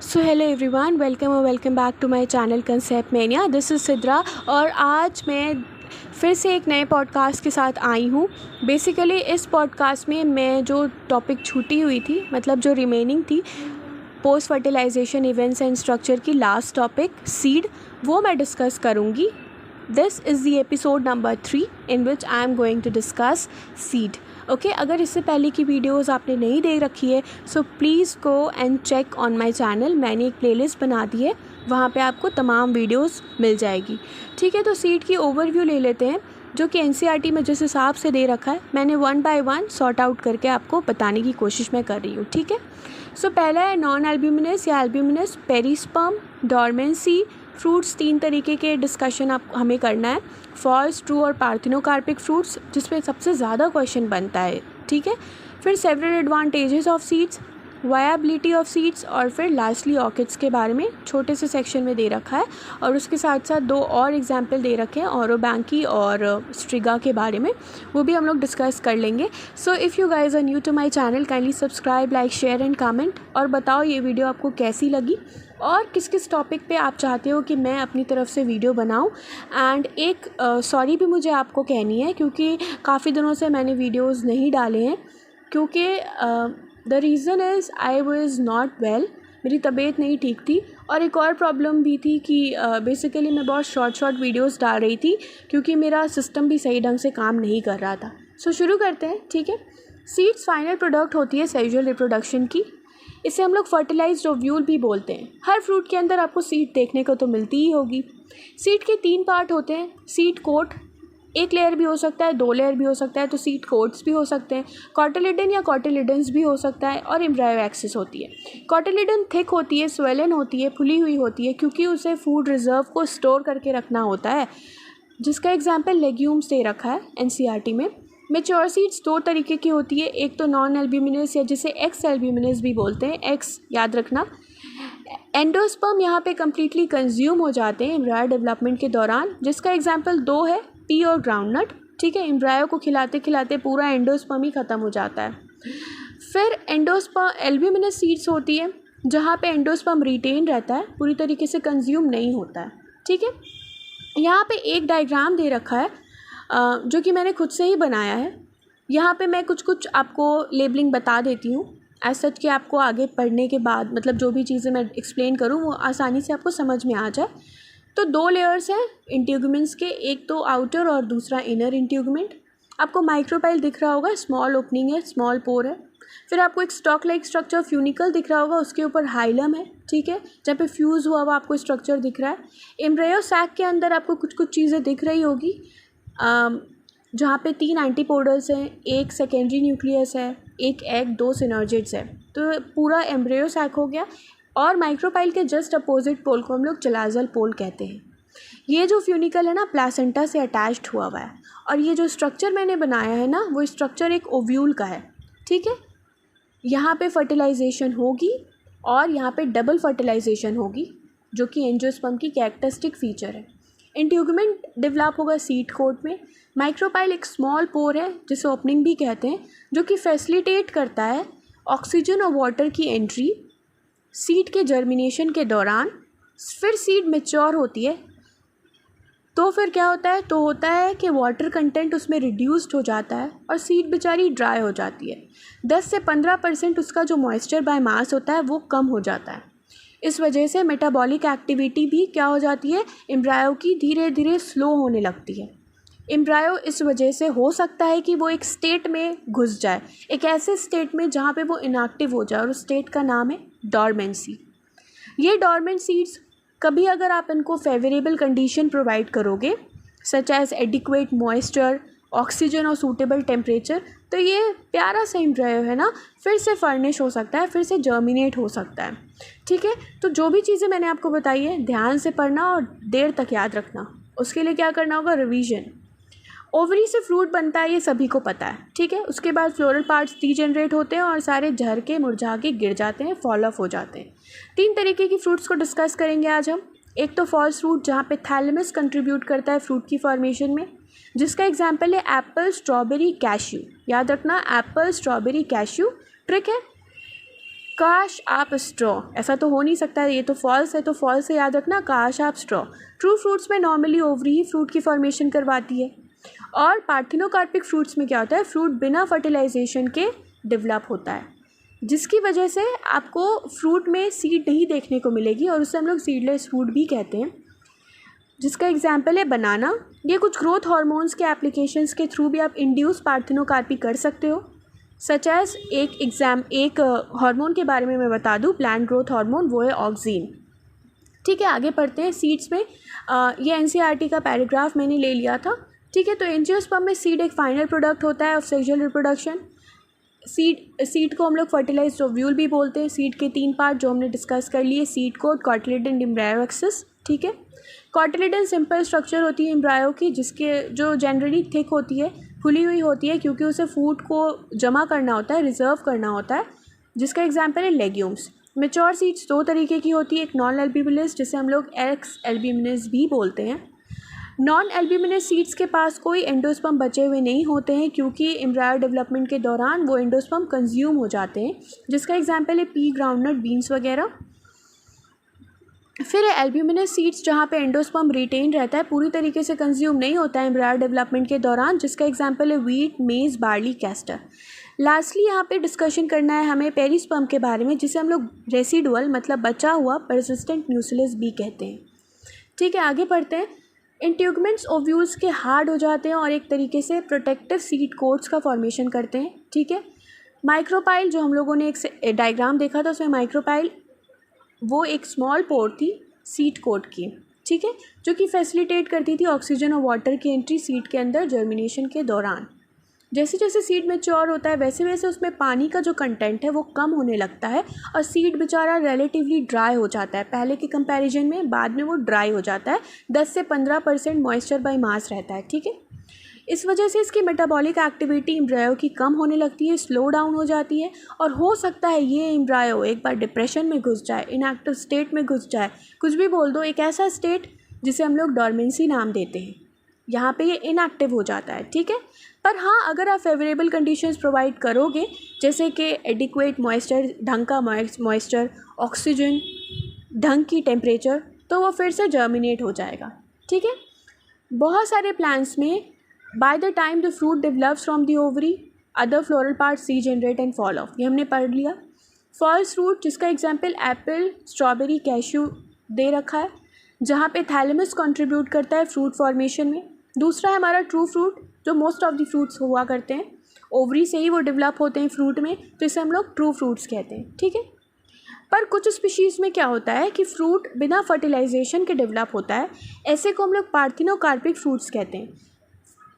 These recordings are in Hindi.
So hello everyone, welcome back to my channel concept mania. This is Sidra और आज मैं फिर से एक नए पॉडकास्ट के साथ आई हूँ। बेसिकली इस पॉडकास्ट में मैं जो टॉपिक छूटी हुई थी, मतलब जो रिमेनिंग थी post fertilization events and structure की लास्ट टॉपिक सीड, वो मैं डिस्कस करूँगी। This is the episode number 3 in which I am going to discuss seed. Okay, अगर इससे पहले की वीडियोस आपने नहीं देख रखी है so please go and check on my channel. मैंने एक प्लेलिस्ट बना दी है, वहाँ पे आपको तमाम वीडियोस मिल जाएगी। ठीक है, तो सीड की ओवरव्यू ले लेते हैं, जो कि एनसीईआरटी में जिस हिसाब से दे रखा है मैंने 1 बाय 1 सॉर्ट आउट करके आपको बताने की कोशिश मैं कर रही हूँ। ठीक है, सो पहला है नॉन एल्ब्यूमिनस या एल्ब्यूमिनस, पेरिस्पर्म, डॉर्मेंसी। फ्रूट्स 3 तरीके के डिस्कशन आप हमें करना है, फॉल्स, ट्रू और पार्थिनोकार्पिक फ्रूट्स, जिसपे सबसे ज़्यादा क्वेश्चन बनता है। ठीक है, फिर several advantages of seeds, viability of seeds, और फिर लास्टली ऑर्किड्स के बारे में छोटे से सेक्शन में दे रखा है। और उसके साथ साथ 2 और एग्जाम्पल दे रखे हैं औरोबैंकी और स्ट्रिगा के बारे में, वो भी हम लोग डिस्कस कर लेंगे। So if you guys are new to my channel, kindly subscribe, like, share and comment, और बताओ ये वीडियो आपको कैसी लगी और किस किस टॉपिक पे आप चाहते हो कि मैं अपनी तरफ से वीडियो बनाऊं। एंड एक सॉरी भी मुझे आपको कहनी है, क्योंकि काफ़ी दिनों से मैंने वीडियोस नहीं डाले हैं, क्योंकि the reason is I was not well, मेरी तबीयत नहीं ठीक थी। और एक और प्रॉब्लम भी थी कि बेसिकली मैं बहुत शॉर्ट वीडियोस डाल रही थी, क्योंकि मेरा सिस्टम भी सही ढंग से काम नहीं कर रहा था। सो शुरू करते हैं। ठीक है, सीड्स फाइनल प्रोडक्ट होती है सेक्सुअल रिप्रोडक्शन की। इसे हम लोग फर्टिलाइज्ड ओव्यूल भी बोलते हैं। हर फ्रूट के अंदर आपको सीड देखने को तो मिलती ही होगी। सीड के 3 पार्ट होते हैं। सीड कोट, 1 लेयर भी हो सकता है, 2 लेयर भी हो सकता है, तो सीड कोट्स भी हो सकते हैं। कॉटिलिडन या कॉटिलिडन्स भी हो सकता है, और एम्ब्रायो एक्सिस होती है। कॉटिलिडन थिक होती है, स्वेलन होती है, फुली हुई होती है, क्योंकि उसे फूड रिजर्व को स्टोर करके रखना होता है, जिसका एग्जाम्पल लेग्यूम्स दे रखा है एनसीईआरटी में। मेच्योर सीड्स 2 तरीके की होती है, एक तो नॉन एल्ब्यूमिनस या जिसे एक्स एल्ब्यूमिनस भी बोलते हैं, एक्स याद रखना। एंडोस्पर्म यहाँ पे कम्प्लीटली कंज्यूम हो जाते हैं एम्ब्रायो डेवलपमेंट के दौरान, जिसका एग्जाम्पल 2 है, पी और ग्राउंडनट। ठीक है, एम्ब्रायो को खिलाते खिलाते पूरा एंडोस्पर्म ही ख़त्म हो जाता है। फिर एंडोस्पर्म एल्ब्यूमिनस सीड्स होती है, जहाँ पे एंडोस्पर्म रिटेन रहता है, पूरी तरीके से कंज्यूम नहीं होता है। ठीक है, यहाँ पे एक डायग्राम दे रखा है जो कि मैंने खुद से ही बनाया है। यहाँ पे मैं कुछ आपको लेबलिंग बता देती हूँ, एज सच कि आपको आगे पढ़ने के बाद, मतलब जो भी चीज़ें मैं एक्सप्लेन करूँ वो आसानी से आपको समझ में आ जाए। तो 2 लेयर्स हैं इंट्यूगमेंट्स के, एक तो आउटर और दूसरा इनर इंट्यूगमेंट। आपको माइक्रोपाइल दिख रहा होगा, स्मॉल ओपनिंग है, स्मॉल पोर है। फिर आपको एक स्टॉक लाइक स्ट्रक्चर फ्यूनिकल दिख रहा होगा, उसके ऊपर हाइलम है। ठीक है, जहाँ पे फ्यूज़ हुआ हुआ आपको स्ट्रक्चर दिख रहा है। एम्ब्रायो सैक के अंदर आपको कुछ चीज़ें दिख रही होगी, जहाँ पे 3 एंटीपोडल्स हैं, 1 सेकेंडरी न्यूक्लियस है, 1 एग, 2 सिनर्जिड्स है। तो पूरा एम्ब्रायो सैक हो गया। और माइक्रोपाइल के जस्ट अपोजिट पोल को हम लोग चलाजल पोल कहते हैं। ये जो फ्यूनिकल है ना, प्लासेंटा से अटैच्ड हुआ हुआ है। और ये जो स्ट्रक्चर मैंने बनाया है ना, वो स्ट्रक्चर एक ओव्यूल का है। ठीक है, यहाँ पे फर्टिलाइजेशन होगी और यहाँ पे डबल फर्टिलाइजेशन होगी, जो कि एंजियोस्पर्म की कैरेक्टरिस्टिक फीचर है। इंट्यूगमेंट डेवलप होगा सीड कोट में। माइक्रोपाइल एक स्मॉल पोर है, जिसे ओपनिंग भी कहते हैं, जो कि फैसिलिटेट करता है ऑक्सीजन और वाटर की एंट्री सीड के जर्मिनेशन के दौरान। फिर सीड मैच्योर होती है, तो फिर क्या होता है, तो होता है कि वाटर कंटेंट उसमें रिड्यूस्ड हो जाता है और सीड बेचारी ड्राई हो जाती है। 10 से 15% उसका जो मॉइस्चर बाय मास होता है वो कम हो जाता है। इस वजह से मेटाबॉलिक एक्टिविटी भी क्या हो जाती है, एम्ब्रायो की धीरे धीरे स्लो होने लगती है। एम्ब्रायो इस वजह से हो सकता है कि वो एक स्टेट में घुस जाए, एक ऐसे स्टेट में जहाँ पे वो इनएक्टिव हो जाए, और उस स्टेट का नाम है डॉर्मेंसी। ये डॉर्मेंट सीड्स कभी अगर आप इनको फेवरेबल कंडीशन प्रोवाइड करोगे, such as adequate moisture, oxygen और सूटेबल टेम्परेचर, तो ये प्यारा सा एम्ब्रायो है ना, फिर से फर्निश हो सकता है, फिर से जर्मिनेट हो सकता है। ठीक है, तो जो भी चीज़ें मैंने आपको बताई है ध्यान से पढ़ना और देर तक याद रखना। उसके लिए क्या करना होगा, रिवीजन। ओवरी से फ्रूट बनता है, ये सभी को पता है। ठीक है, उसके बाद फ्लोरल पार्ट्स डीजेनरेट होते हैं और सारे झर के मुरझा के गिर जाते हैं, फॉल ऑफ हो जाते हैं। 3 तरीके की फ्रूट्स को डिस्कस करेंगे आज हम। एक तो फॉल्स फ्रूट, जहाँ पे थैलेमस कंट्रीब्यूट करता है फ्रूट की फॉर्मेशन में, जिसका एग्जाम्पल है एप्पल, स्ट्रॉबेरी, कैश्यू। याद रखना, एप्पल, स्ट्रॉबेरी, कैश्यू। ट्रिक है, काश आप स्ट्रॉ, ऐसा तो हो नहीं सकता है, ये तो फॉल्स है, तो फॉल्स से याद रखना, काश आप स्ट्रॉ। ट्रू फ्रूट्स में नॉर्मली ओवरी ही फ्रूट की फॉर्मेशन करवाती है। और पार्थिनोकार्पिक फ्रूट्स में क्या होता है, फ्रूट बिना फर्टिलाइजेशन के डेवलप होता है, जिसकी वजह से आपको फ्रूट में सीड नहीं देखने को मिलेगी और उसे हम लोग सीडलेस फ्रूट भी कहते हैं, जिसका एग्जाम्पल है बनाना। ये कुछ ग्रोथ हार्मोन्स के एप्लीकेशंस के थ्रू भी आप इंड्यूस पार्थिनोकार्पी कर सकते हो। सच एज एक हार्मोन के बारे में मैं बता दूं, प्लांट ग्रोथ हार्मोन, वो है ऑक्सीन। ठीक है, आगे पढ़ते हैं सीड्स में। ये एनसीईआरटी का पैराग्राफ मैंने ले लिया था। ठीक है, तो एंजियोस्पर्म में सीड एक फाइनल प्रोडक्ट होता है ऑफ सेक्सुअल रिप्रोडक्शन। सीड को हम लोग फर्टिलाइज्ड ओव्यूल भी बोलते हैं। सीड के 3 पार्ट जो हमने डिस्कस कर लिए, seed coat, cotyledon, embryo axis. ठीक है, कॉटिलिडन सिंपल स्ट्रक्चर होती है एम्ब्रायो की, जिसके जो जनरली थिक होती है, खुली हुई होती है, क्योंकि उसे फूड को जमा करना होता है, रिजर्व करना होता है, जिसका एग्जाम्पल है लेग्यूम्स। मेच्योर सीड्स 2 तरीके की होती है, एक नॉन एल्ब्यूमिनस जिसे हम लोग एक्स एल्ब्यूमिनस भी बोलते हैं। नॉन एल्ब्यूमिनस सीड्स के पास कोई एंडोस्पर्म बचे हुए नहीं होते हैं, क्योंकि एम्ब्रायो डेवलपमेंट के दौरान वो एंडोस्पर्म कंज्यूम हो जाते हैं, जिसका एग्जाम्पल है पी, ग्राउंडनट, बीन्स वगैरह। फिर एल्ब्यूमिनस सीड्स जहाँ पे एंडोस्पर्म रिटेन रहता है, पूरी तरीके से कंज्यूम नहीं होता है एम्ब्रायो डेवलपमेंट के दौरान, जिसका एग्जाम्पल है व्हीट, मेज, बार्ली, कैस्टर। लास्टली यहाँ पे डिस्कशन करना है हमें पेरिस्पर्म के बारे में, जिसे हम लोग रेसिडुअल मतलब बचा हुआ परसिस्टेंट न्यूक्लियस भी कहते हैं। ठीक है, आगे पढ़ते हैं। इंट्यूगमेंट्स ओव्यूल्स के हार्ड हो जाते हैं और एक तरीके से प्रोटेक्टिव सीड कोट्स का फॉर्मेशन करते हैं। ठीक है, माइक्रोपाइल जो हम लोगों ने एक डायग्राम देखा था, उसमें माइक्रोपाइल वो एक स्मॉल पोर थी सीड कोट की। ठीक है, जो कि फैसिलिटेट करती थी ऑक्सीजन और वाटर की एंट्री सीड के अंदर जर्मिनेशन के दौरान। जैसे जैसे सीड मैच्योर होता है, वैसे वैसे उसमें पानी का जो कंटेंट है वो कम होने लगता है और सीड बेचारा रिलेटिवली ड्राई हो जाता है पहले के कंपैरिजन में। बाद में वो ड्राई हो जाता है, 10 से 15% मॉइस्चर बाय मास रहता है। ठीक है, इस वजह से इसकी मेटाबॉलिक एक्टिविटी एम्ब्रायो की कम होने लगती है, स्लो डाउन हो जाती है, और हो सकता है ये एम्ब्रायो एक बार डिप्रेशन में घुस जाए, इनएक्टिव स्टेट में घुस जाए, कुछ भी बोल दो, एक ऐसा स्टेट जिसे हम लोग डॉर्मेंसी नाम देते हैं। यहाँ पे ये इनएक्टिव हो जाता है। ठीक है, पर हाँ, अगर आप फेवरेबल कंडीशंस प्रोवाइड करोगे, जैसे कि एडिक्वेट मॉइस्चर, ढंग का मॉइस्चर, ऑक्सीजन, ढंग की टेम्परेचर, तो वो फिर से जर्मिनेट हो जाएगा। ठीक है, बहुत सारे प्लांट्स में by the time the fruit develops from the ovary, other floral part degenerate and fall off, ये हमने पढ़ लिया। फॉल्स फ्रूट, जिसका एग्जाम्पल एप्पल, स्ट्रॉबेरी, कैश्यू दे रखा है, जहाँ पे थैलेमस कंट्रीब्यूट करता है फ्रूट फॉर्मेशन में। दूसरा है हमारा ट्रू फ्रूट, जो मोस्ट ऑफ द फ्रूट्स हुआ करते हैं, ओवरी से ही वो डेवलप होते हैं फ्रूट में, तो इसे हम लोग ट्रू फ्रूट्स कहते हैं। ठीक है, पर कुछ स्पीशीज़ में क्या होता है कि फ्रूट बिना फर्टिलाइजेशन के डेवलप होता है, ऐसे को हम लोग पार्थिनोकार्पिक फ्रूट्स कहते हैं।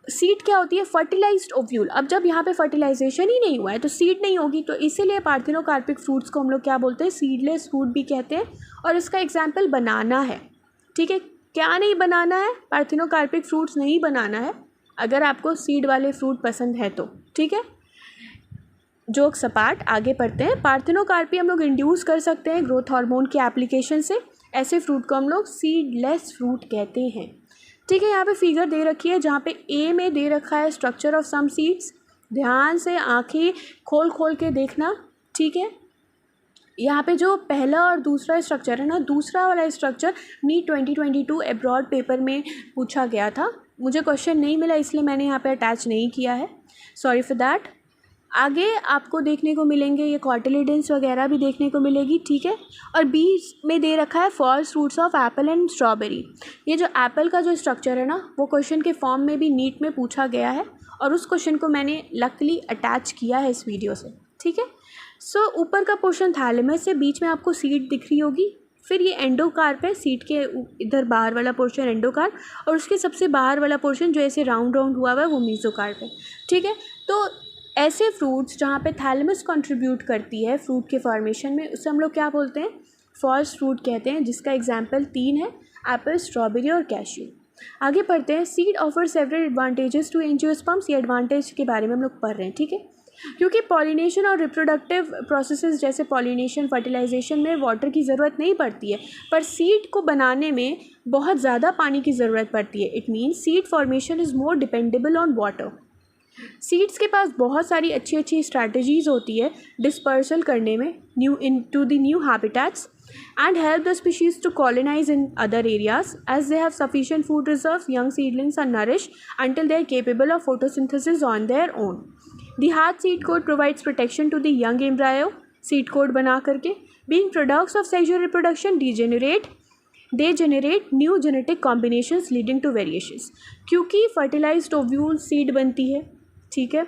सीड क्या होती है, फर्टिलाइज्ड ओव्यूल। अब जब यहाँ पे फर्टिलाइजेशन ही नहीं हुआ है तो सीड नहीं होगी, तो इसीलिए पार्थिनोकार्पिक फ्रूट्स को हम लोग क्या बोलते हैं, सीडलेस फ्रूट भी कहते हैं। और इसका एग्जाम्पल बनाना है। ठीक है, क्या नहीं बनाना है, पार्थिनोकार्पिक फ्रूट्स नहीं बनाना है, अगर आपको सीड वाले फ्रूट पसंद है तो। ठीक है, जोक सपाट, आगे पढ़ते हैं। पार्थिनोकार्पी हम लोग इंड्यूस कर सकते हैं ग्रोथ हार्मोन की एप्लीकेशन से, ऐसे फ्रूट को हम लोग सीडलेस फ्रूट कहते हैं। ठीक है, यहाँ पे फिगर दे रखी है, जहाँ पे ए में दे रखा है स्ट्रक्चर ऑफ सम सीड्स। ध्यान से आंखें खोल खोल के देखना। ठीक है, यहाँ पे जो पहला और दूसरा स्ट्रक्चर है ना, दूसरा वाला स्ट्रक्चर नीट 2022 एब्रॉड पेपर में पूछा गया था, मुझे क्वेश्चन नहीं मिला इसलिए मैंने यहाँ पे अटैच नहीं किया है, सॉरी फॉर दैट। आगे आपको देखने को मिलेंगे ये कॉटिलिडेंस वगैरह भी देखने को मिलेगी। ठीक है, और बी में दे रखा है false fruits of apple and strawberry. ये जो एप्पल का जो स्ट्रक्चर है ना, वो क्वेश्चन के फॉर्म में भी नीट में पूछा गया है, और उस क्वेश्चन को मैंने लकली अटैच किया है इस वीडियो से। ठीक है, सो ऊपर का पोर्शन थैलेमस है, बीच में आपको सीड दिख रही होगी, फिर ये एंडोकार्प है, सीड के इधर बाहर वाला पोर्शन एंडोकार्प, और उसके सबसे बाहर वाला पोर्शन जो ऐसे राउंड राउंड हुआ हुआ है वो मेसोकार्प है। ठीक है, तो ऐसे फ्रूट्स जहाँ पे थैलेमस कंट्रीब्यूट करती है फ्रूट के फॉर्मेशन में, उसे हम लोग क्या बोलते हैं, फॉल्स फ्रूट कहते हैं, जिसका एग्जाम्पल 3 है, एप्पल, स्ट्रॉबेरी और कैश्यू। आगे पढ़ते हैं। Seed offer several advantages to angiosperms, ये एडवांटेज के बारे में हम लोग पढ़ रहे हैं। ठीक है, क्योंकि पॉलिनेशन और रिप्रोडक्टिव प्रोसेसेस जैसे पॉलिनेशन, फर्टिलाइजेशन में वाटर की ज़रूरत नहीं पड़ती है, पर सीड को बनाने में बहुत ज़्यादा पानी की ज़रूरत पड़ती है। It means seed formation is more dependable on water. Seeds के पास बहुत सारी अच्छी अच्छी स्ट्रैटेजीज़ होती है डिस्पर्सल करने में new into the new habitats and help the species to colonize in other areas. As they have sufficient food reserves, young seedlings are nourished until they are capable of photosynthesis on their own. The hard seed coat provides protection to the young embryo. Seed coat बना करके being products of sexual reproduction they generate new genetic combinations leading to variations. क्योंकि fertilized ovule seed बनती है, ठीक है,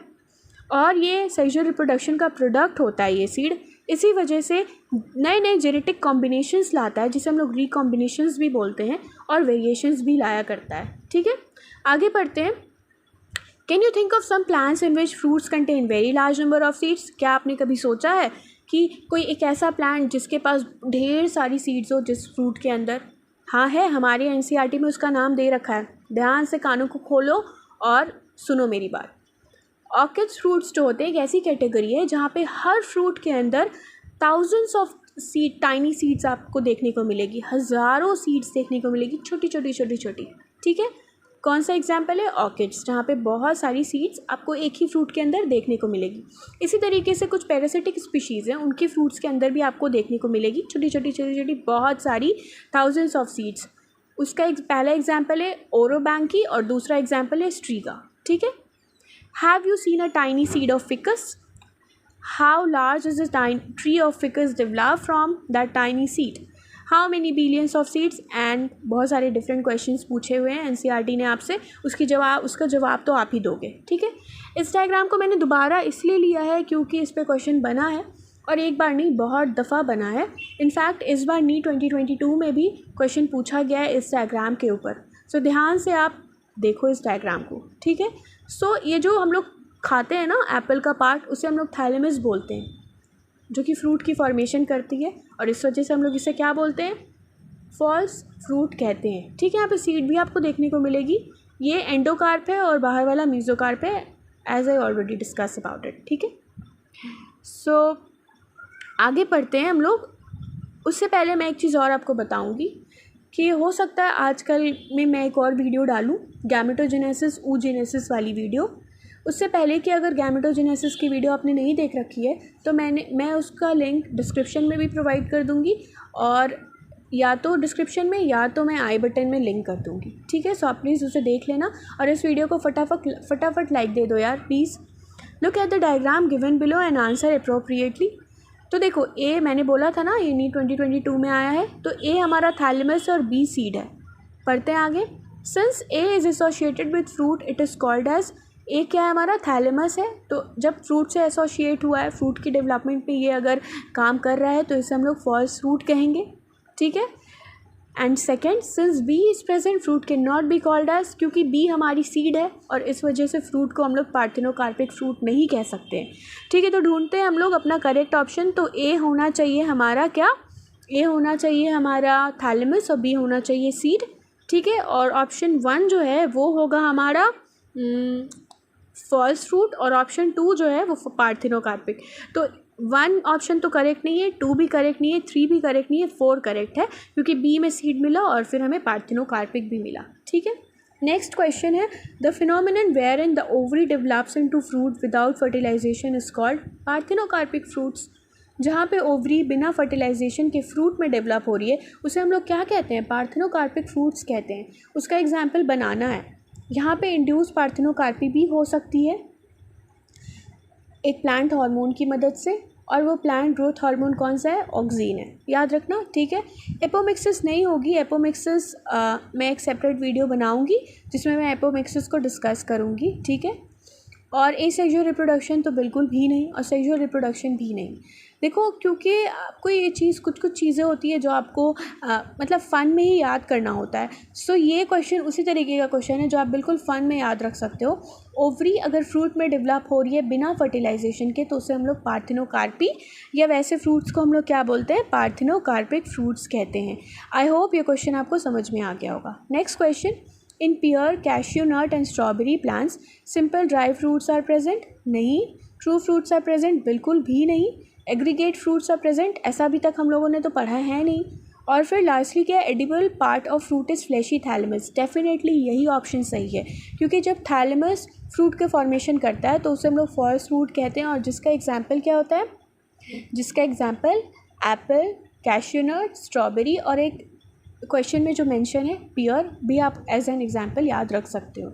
और ये सेक्सुअल रिप्रोडक्शन का प्रोडक्ट होता है ये सीड, इसी वजह से नए नए जेनेटिक कॉम्बिनेशंस लाता है जिसे हम लोग रिकॉम्बिनेशंस भी बोलते हैं और वेरिएशंस भी लाया करता है, ठीक है। आगे पढ़ते हैं। Can you think of some plants in which fruits contain very large number of seeds? क्या आपने कभी सोचा है कि कोई एक ऐसा प्लांट जिसके पास ढेर सारी सीड्स हो जिस फ्रूट के अंदर? हाँ है, हमारे NCERT में उसका नाम दे रखा है। ध्यान से कानों को खोलो और सुनो मेरी बात। ऑर्किड्स फ्रूट्स जो होते हैं एक ऐसी कैटेगरी है जहाँ पे हर फ्रूट के अंदर thousands of seed tiny seeds आपको देखने को मिलेगी, हज़ारों सीड्स देखने को मिलेगी, छोटी छोटी, ठीक है। कौन सा एग्जाम्पल है? ऑर्किड्स, जहाँ पे बहुत सारी सीड्स आपको एक ही फ्रूट के अंदर देखने को मिलेगी। इसी तरीके से कुछ पैरासिटिक स्पीशीज़ हैं, उनके फ्रूट्स के अंदर भी आपको देखने को मिलेगी छोटी छोटी बहुत सारी थाउजेंड्स ऑफ सीड्स। उसका एक पहला एग्जाम्पल है ओरोबैंकी और दूसरा एग्जाम्पल है स्ट्रीगा, ठीक है। Have you seen a tiny seed of ficus? How large is the tree of ficus developed from that tiny seed? How many billions of seeds? And बहुत सारे different questions पूछे हुए हैं NCERT ने आपसे, उसका जवाब तो आप ही दोगे, ठीक है। इस डायग्राम को मैंने दोबारा इसलिए लिया है क्योंकि इस पर क्वेश्चन बना है और एक बार नहीं बहुत दफ़ा बना है। इनफैक्ट इस बार नीट 2022 में भी क्वेश्चन पूछा गया है इस डायग्राम के ऊपर। सो ध्यान से आप देखो इस डायग्राम को, ठीक है। सो ये जो हम लोग खाते हैं ना एप्पल का पार्ट, उसे हम लोग थैलेमस बोलते हैं, जो कि फ्रूट की फॉर्मेशन करती है और इस वजह से हम लोग इसे क्या बोलते हैं? फॉल्स फ्रूट कहते हैं, ठीक है। यहाँ पे सीड भी आपको देखने को मिलेगी। ये एंडोकार्प है और बाहर वाला मीजोकार्प है, as I already discuss about it, ठीक है। सो आगे पढ़ते हैं हम लोग। उससे पहले मैं एक चीज़ और आपको बताऊँगी कि हो सकता है आजकल में मैं एक और वीडियो डालूं गैमेटोजेनेसिस oogenesis वाली वीडियो। उससे पहले कि अगर गैमेटोजेनेसिस की वीडियो आपने नहीं देख रखी है तो मैं उसका लिंक डिस्क्रिप्शन में भी प्रोवाइड कर दूंगी, और या तो डिस्क्रिप्शन में या तो मैं आई बटन में लिंक कर दूंगी, ठीक है। सो आप प्लीज़ उसे देख लेना और इस वीडियो को फटाफट लाइक दे दो यार please. Look at the diagram given below and answer appropriately. तो देखो ए मैंने बोला था ना ये नीट 2022 में आया है, तो ए हमारा थैलेमस और बी सीड है। पढ़ते हैं आगे। Since A is associated with fruit it is called as, A क्या है हमारा? थैलेमस है। तो जब फ्रूट से एसोसिएट हुआ है, फ्रूट की डेवलपमेंट पे ये अगर काम कर रहा है तो इसे हम लोग फॉल्स फ्रूट कहेंगे, ठीक है। And second, since B is present fruit can not be called as, क्योंकि बी हमारी सीड है और इस वजह से फ्रूट को हम लोग पार्थिनोकार्पिक फ्रूट नहीं कह सकते हैं, ठीक है। तो ढूंढते हैं हम लोग अपना करेक्ट ऑप्शन। तो ए होना चाहिए हमारा क्या? ए होना चाहिए हमारा थैलेमस और बी होना चाहिए सीड, ठीक है। और ऑप्शन 1 जो है वो होगा हमारा फॉल्स फ्रूट और ऑप्शन 2 जो है वो पार्थिनोकार्पिक। तो 1 ऑप्शन तो करेक्ट नहीं है, 2 भी करेक्ट नहीं है, 3 भी करेक्ट नहीं है, 4 करेक्ट है क्योंकि बी में सीड मिला और फिर हमें पार्थिनोकार्पिक भी मिला, ठीक है। नेक्स्ट क्वेश्चन है the phenomenon wherein the ovary develops into fruit without fertilisation is called parthenocarpic fruits. जहाँ पे ओवरी बिना फर्टिलाइजेशन के फ्रूट में डेवलप हो रही है उसे हम लोग क्या कहते हैं? पार्थिनोकार्पिक फ्रूट्स कहते हैं। उसका एग्जाम्पल बनाना है। यहाँ पे इंड्यूस पार्थिनोकार्पी भी हो सकती है एक प्लांट हार्मोन की मदद से, और वो प्लांट ग्रोथ हार्मोन कौन सा है? ऑक्सीन है, याद रखना, ठीक है। एपोमिक्सिस नहीं होगी। एपोमिक्सिस मैं एक सेपरेट वीडियो बनाऊंगी जिसमें मैं एपोमिक्सिस को डिस्कस करूंगी, ठीक है। और एसेक्सुअल रिप्रोडक्शन तो बिल्कुल भी नहीं, और सेक्सुअल रिप्रोडक्शन भी नहीं। देखो क्योंकि आपको ये चीज़ कुछ चीज़ें होती है जो आपको मतलब फ़न में ही याद करना होता है। सो ये क्वेश्चन उसी तरीके का क्वेश्चन है जो आप बिल्कुल फ़न में याद रख सकते हो। ओवरी अगर फ्रूट में डेवलप हो रही है बिना फर्टिलाइजेशन के तो उसे हम लोग पार्थिनोकार्पी, या वैसे फ्रूट्स को हम लोग क्या बोलते हैं? पार्थिनोकार्पिक फ्रूट्स कहते हैं। आई होप ये क्वेश्चन आपको समझ में आ गया होगा। Next question, in pear, cashew nut and strawberry plants simple dry fruits are present? नहीं। True fruits are present? बिल्कुल भी नहीं। Aggregate fruits are present? ऐसा अभी तक हम लोगों ने तो पढ़ा है नहीं। और फिर लास्टली क्या है, edible part of fruit is fleshy thalamus. Definitely यही ऑप्शन सही है, क्योंकि जब थैलेमस फ्रूट के फॉर्मेशन करता है तो उसे हम लोग फर्स्ट फ्रूट कहते हैं। और जिसका एग्जाम्पल क्या होता है, जिसका example apple, cashew nut, strawberry, और एक क्वेश्चन में जो मेंशन है पियर भी आप एज एन एग्जाम्पल याद रख सकते हो।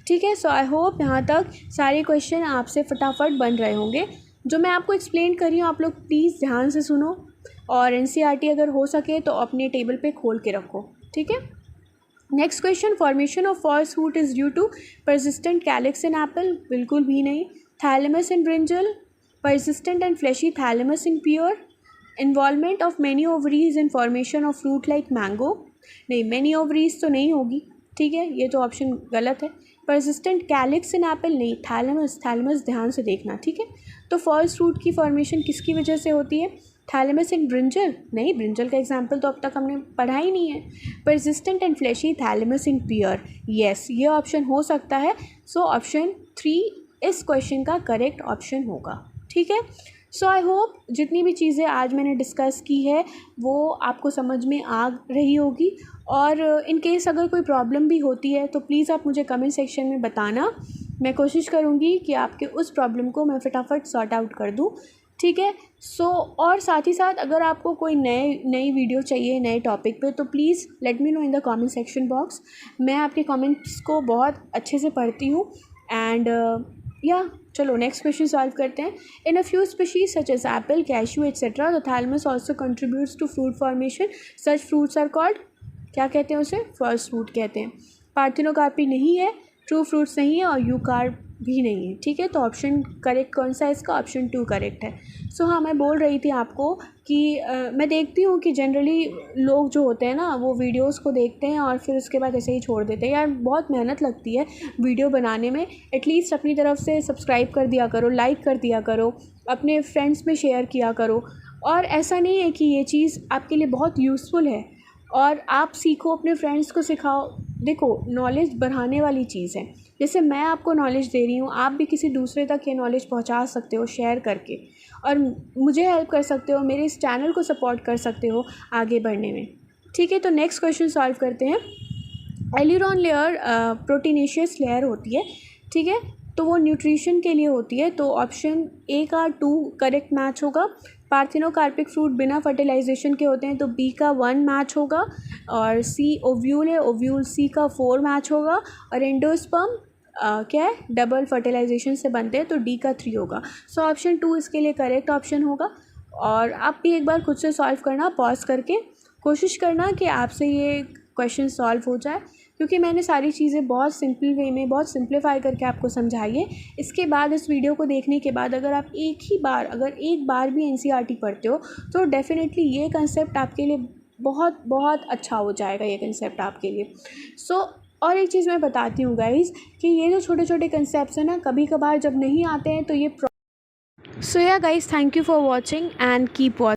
ठीक है, सो आई होप यहाँ तक सारे क्वेश्चन आपसे फटाफट बन रहे होंगे। जो मैं आपको एक्सप्लेन कर रही हूँ आप लोग प्लीज़ ध्यान से सुनो, और एनसीईआरटी अगर हो सके तो अपने टेबल पे खोल के रखो। ठीक है, next question, formation of first fruit is due to persistent calyx in apple. बिल्कुल भी नहीं। Thalamus in brinjal, persistent and fleshy thalamus in pear, involvement of many ovaries in formation of fruit like mango। नहीं, many ovaries तो नहीं होगी, ठीक है, ये तो ऑप्शन गलत है। persistent calyx in apple नहीं, थैलेमस, थैलेमस ध्यान से देखना, ठीक है। तो फर्स्ट फ्रूट की फॉर्मेशन किसकी वजह से होती है, थैलेमस इन ब्रिंजल नहीं, ब्रिंजल का एग्जाम्पल तो अब तक हमने पढ़ा ही नहीं है। persistent and fleshy thalamus in pear, yes, ये ऑप्शन हो सकता है। सो ऑप्शन 3 इस क्वेश्चन का करेक्ट ऑप्शन होगा। ठीक है, सो आई होप जितनी भी चीज़ें आज मैंने डिस्कस की है वो आपको समझ में आ रही होगी, और इन केस अगर कोई प्रॉब्लम भी होती है तो प्लीज़ आप मुझे कमेंट सेक्शन में बताना। मैं कोशिश करूँगी कि आपके उस प्रॉब्लम को मैं फटाफट सॉर्ट आउट कर दूँ। ठीक है, सो और साथ ही साथ अगर आपको कोई नई वीडियो चाहिए नए टॉपिक पे तो please let me know in the comment section box. मैं आपके कमेंट्स को बहुत अच्छे से पढ़ती हूँ। एंड या चलो नेक्स्ट क्वेश्चन सॉल्व करते हैं। In a few species such as apple, cashew etcetera the thalamus also contributes to fruit formation. Such fruits are called, क्या कहते हैं उसे, फर्स्ट फ्रूट कहते हैं। पार्थिनोकार्पी नहीं है, ट्रू फ्रूट्स नहीं है, और यूकार्प भी नहीं है। ठीक है, तो ऑप्शन करेक्ट कौन सा है इसका, ऑप्शन 2 करेक्ट है। सो हाँ, मैं बोल रही थी आपको कि मैं देखती हूँ कि जनरली लोग जो होते हैं ना वो वीडियोस को देखते हैं और फिर उसके बाद ऐसे ही छोड़ देते हैं। यार बहुत मेहनत लगती है वीडियो बनाने में, एटलीस्ट अपनी तरफ से सब्सक्राइब कर दिया करो, लाइक कर दिया करो, अपने फ्रेंड्स में शेयर किया करो। और ऐसा नहीं है कि ये चीज़ आपके लिए बहुत यूज़फुल है और आप सीखो, अपने फ्रेंड्स को सिखाओ। देखो, नॉलेज बढ़ाने वाली चीज़ है। जैसे मैं आपको नॉलेज दे रही हूँ, आप भी किसी दूसरे तक ये नॉलेज पहुँचा सकते हो शेयर करके, और मुझे हेल्प कर सकते हो, मेरे इस चैनल को सपोर्ट कर सकते हो आगे बढ़ने में। ठीक है, तो नेक्स्ट क्वेश्चन सॉल्व करते हैं। एलिरॉन लेयर प्रोटीनेशियस लेयर होती है, ठीक है, तो वो न्यूट्रिशन के लिए होती है। तो ऑप्शन ए का 2 करेक्ट मैच होगा। पार्थिनोकार्पिक फ्रूट बिना फर्टिलाइजेशन के होते हैं, तो बी का 1 मैच होगा। और सी ओव्यूल है, ओव्यूल सी का 4 मैच होगा। और एंडोस्पर्म क्या है, डबल फर्टिलाइजेशन से बनते हैं, तो डी का 3 होगा। सो ऑप्शन 2 इसके लिए करेक्ट ऑप्शन होगा। और आप भी एक बार खुद से सॉल्व करना, पॉज करके कोशिश करना कि आपसे ये क्वेश्चन सॉल्व हो जाए, क्योंकि मैंने सारी चीज़ें बहुत सिंपल वे में, बहुत सिंप्लीफाई करके आपको समझाई है। इसके बाद इस वीडियो को देखने के बाद अगर आप एक बार भी एनसीईआरटी पढ़ते हो तो डेफिनेटली ये कंसेप्ट आपके लिए बहुत बहुत अच्छा हो जाएगा, ये कंसेप्ट आपके लिए। सो और एक चीज़ मैं बताती हूँ गाइज़ कि ये जो छोटे छोटे कंसेप्ट हैं ना, कभी कभार जब नहीं आते हैं तो ये सो या guys, thank you for watching and keep watching.